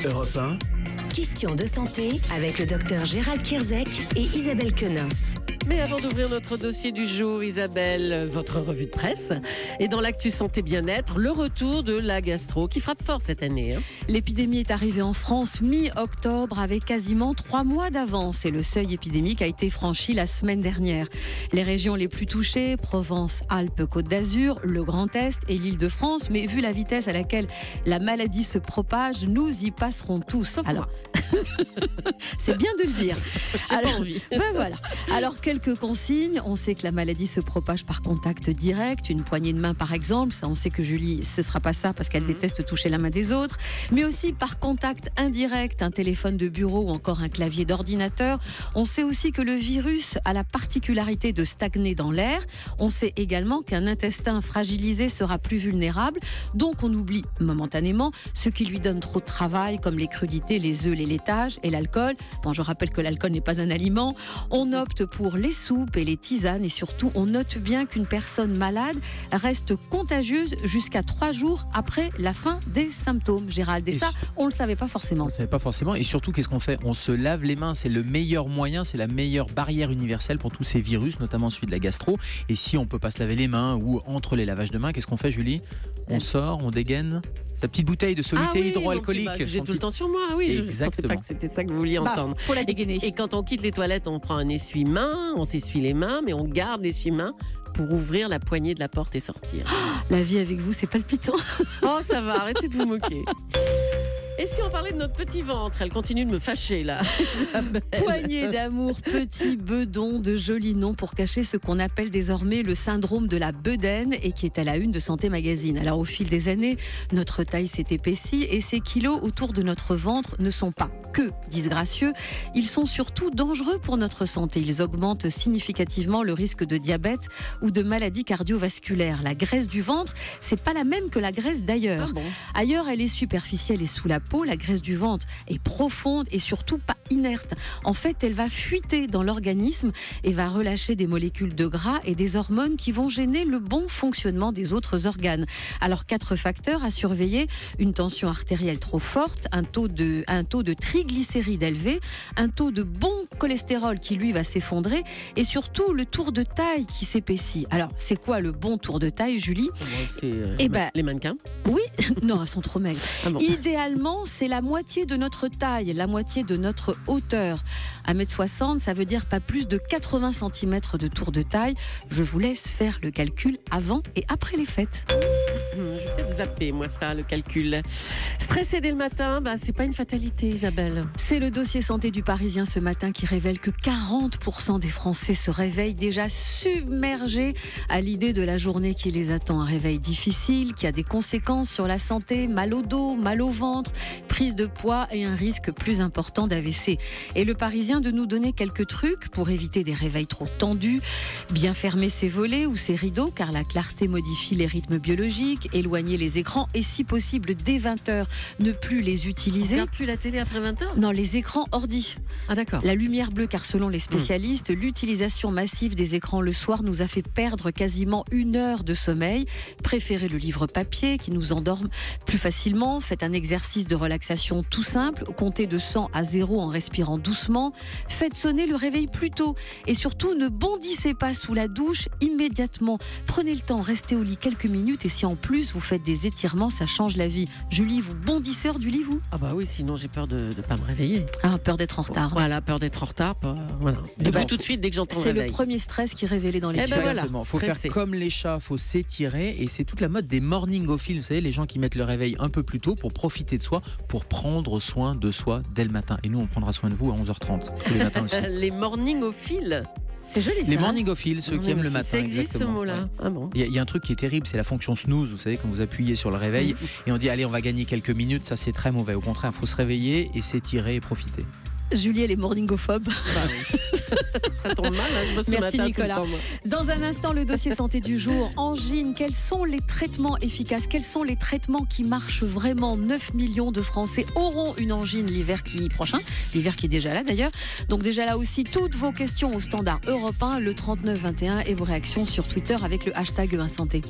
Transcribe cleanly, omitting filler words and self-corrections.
Europe 1. Question de santé avec le docteur Gérald Kierzek et Isabelle Quenin. Mais avant d'ouvrir notre dossier du jour, Isabelle, votre revue de presse. Et dans l'actu santé bien-être, le retour de la gastro qui frappe fort cette année. L'épidémie est arrivée en France mi-octobre avec quasiment 3 mois d'avance et le seuil épidémique a été franchi la semaine dernière. Les régions les plus touchées, Provence, Alpes, Côte d'Azur, le Grand Est et l'Île-de-France. Mais vu la vitesse à laquelle la maladie se propage, nous y passerons tous. Alors, c'est bien de le dire. J'ai pas envie. Voilà. Alors, quelques consignes. On sait que la maladie se propage par contact direct, une poignée de main par exemple. Ça, on sait que Julie, ce sera pas ça parce qu'elle déteste toucher la main des autres. Mais aussi par contact indirect, un téléphone de bureau ou encore un clavier d'ordinateur. On sait aussi que le virus a la particularité de stagner dans l'air. On sait également qu'un intestin fragilisé sera plus vulnérable. Donc, on oublie momentanément ce qui lui donne trop de travail, comme les crudités, les œufs, les laitages et l'alcool. Bon, je rappelle que l'alcool n'est pas un aliment. On opte pour les soupes et les tisanes et surtout, on note bien qu'une personne malade reste contagieuse jusqu'à 3 jours après la fin des symptômes, Gérald. Et ça, on ne le savait pas forcément. On ne le savait pas forcément. Et surtout, qu'est-ce qu'on fait? On se lave les mains. C'est le meilleur moyen, c'est la meilleure barrière universelle pour tous ces virus, notamment celui de la gastro. Et si on ne peut pas se laver les mains ou entre les lavages de mains, qu'est-ce qu'on fait, Julie? On sort, on dégaine sa petite bouteille de soluté hydroalcoolique. J'ai tout le temps sur moi, oui. Je ne pensais pas que c'était ça que vous vouliez entendre. Faut la dégainer. Et quand on quitte les toilettes, on prend un essuie-mains, on s'essuie les mains, mais on garde l'essuie-mains pour ouvrir la poignée de la porte et sortir. La vie avec vous, c'est palpitant. Oh, ça va, arrêtez de vous moquer. Et si on parlait de notre petit ventre? Elle continue de me fâcher là. Poignée d'amour, petit bedon, de jolis noms pour cacher ce qu'on appelle désormais le syndrome de la bedaine et qui est à la une de Santé Magazine. Alors au fil des années, notre taille s'est épaissie et ces kilos autour de notre ventre ne sont pas que disgracieux, ils sont surtout dangereux pour notre santé. Ils augmentent significativement le risque de diabète ou de maladies cardiovasculaires. La graisse du ventre, c'est pas la même que la graisse d'ailleurs. Ah bon? Ailleurs, elle est superficielle et sous la peau. La graisse du ventre est profonde et surtout pas inerte. En fait, elle va fuiter dans l'organisme et va relâcher des molécules de gras et des hormones qui vont gêner le bon fonctionnement des autres organes. Alors, 4 facteurs à surveiller: une tension artérielle trop forte, un taux de triglycérides élevé, un taux de bon cholestérol qui lui va s'effondrer et surtout le tour de taille qui s'épaissit. Alors, c'est quoi le bon tour de taille, Julie? Les mannequins. Oui, non, elles sont trop maigres. Ah bon. Idéalement, c'est la moitié de notre taille, la moitié de notre hauteur. 1m60, ça veut dire pas plus de 80 cm de tour de taille. Je vous laisse faire le calcul avant et après les fêtes. Je vais peut-être zapper, moi, ça, le calcul. Stressé dès le matin, c'est pas une fatalité, Isabelle. C'est le dossier santé du Parisien ce matin qui révèle que 40% des Français se réveillent déjà submergés à l'idée de la journée qui les attend. Un réveil difficile qui a des conséquences sur la santé, mal au dos, mal au ventre, prise de poids et un risque plus important d'AVC. Et le Parisien de nous donner quelques trucs pour éviter des réveils trop tendus. Bien fermer ses volets ou ses rideaux car la clarté modifie les rythmes biologiques, éloigner les écrans et si possible dès 20h ne plus les On utiliser. regarde plus la télé après 20h? Non, les écrans ordi. Ah d'accord. La lumière bleue, car selon les spécialistes, l'utilisation massive des écrans le soir nous a fait perdre quasiment 1 heure de sommeil. Préférez le livre papier qui nous endorme plus facilement. Faites un exercice de relaxation tout simple. Comptez de 100 à 0 en respirant doucement. Faites sonner le réveil plus tôt. Et surtout, ne bondissez pas sous la douche immédiatement. Prenez le temps, restez au lit quelques minutes et si en plus vous faites des étirements, ça change la vie. Julie, vous bondissez hors du lit, vous? Ah bah oui, sinon j'ai peur de ne pas me réveiller. Ah, peur d'être en retard. Voilà, peur d'être en retard. Voilà. Tout de suite dès que j'entends le C'est réveil. le premier stress qui est révélé dans les Eh ben voilà. Il faut faire comme les chats, il faut s'étirer et c'est toute la mode des morningophiles, vous savez, les gens qui mettent le réveil un peu plus tôt pour profiter de soi, pour prendre soin de soi dès le matin. Et nous, on prendra soin de vous à 11h30, tous les matins aussi. Les morningophiles. C'est joli, ça. Les morningophiles, ceux qui aiment le matin. Ça existe exactement. ce mot-là. Ouais. Ah bon. Il y a un truc qui est terrible, c'est la fonction snooze, vous savez, quand vous appuyez sur le réveil et on dit allez, on va gagner quelques minutes, ça c'est très mauvais. Au contraire, il faut se réveiller et s'étirer et profiter. Julie, elle est morningophobe. Ça tombe mal, hein, je bosse Merci le matin Nicolas. tout le temps, moi. Dans un instant, le dossier santé du jour. Angine, quels sont les traitements efficaces? Quels sont les traitements qui marchent vraiment? 9 millions de Français auront une angine l'hiver prochain. L'hiver qui est déjà là d'ailleurs. Donc déjà là aussi, toutes vos questions au standard Europe 1, le 3921 et vos réactions sur Twitter avec le hashtag 1santé.